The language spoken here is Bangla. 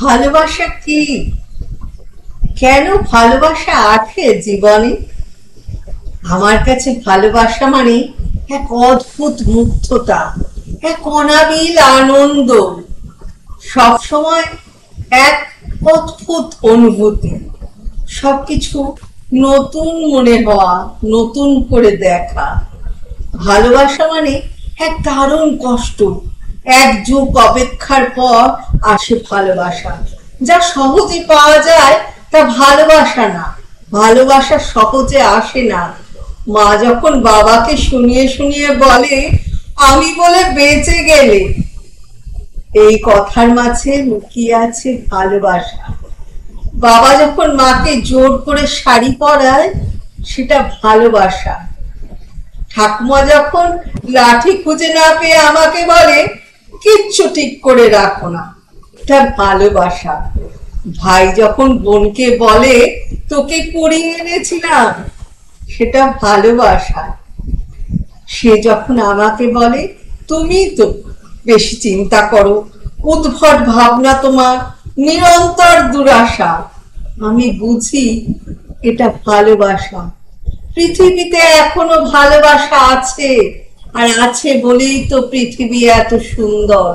ভালোবাসা কি? কেন ভালোবাসা আছে জীবনে? আমার কাছে ভালোবাসা মানে এক অদ্ভুত মুগ্ধতা, এক অনাবিল আনন্দ, সবসময় এক অদ্ভুত অনুভূতি। সবকিছু নতুন মনে হওয়া, নতুন করে দেখা। ভালোবাসা মানে এক দারুণ কষ্ট, এক যুগ অপেক্ষার পর আসে ভালোবাসা। যা সহজে পাওয়া যায় তা ভালোবাসা না, ভালোবাসা সহজে আসে না। মা যখন বাবাকে শুনিয়ে শুনিয়ে বলে, আমি বলে বেঁচে গেলে, এই কথার মাঝে লুকিয়ে আছে ভালোবাসা। বাবা যখন মাকে জোর করে শাড়ি পরায়, সেটা ভালোবাসা। ঠাকুমা যখন লাঠি খুঁজে না পেয়ে আমাকে বলে, কিচ্ছু ঠিক করে রাখো না, এটা ভালোবাসা। ভাই যখন বোনকে বলে, তোকে কুড়িয়ে এনেছিলাম, সেটা ভালোবাসা। সে যখন আমাকে বলে, তুমি তো বেশি চিন্তা করো, উদ্ভট ভাবনা তোমার, নিরন্তর দুরাশা, আমি বুঝি এটা ভালোবাসা। পৃথিবীতে এখনো ভালোবাসা আছে, আর আছে বলেই তো পৃথিবী এত সুন্দর।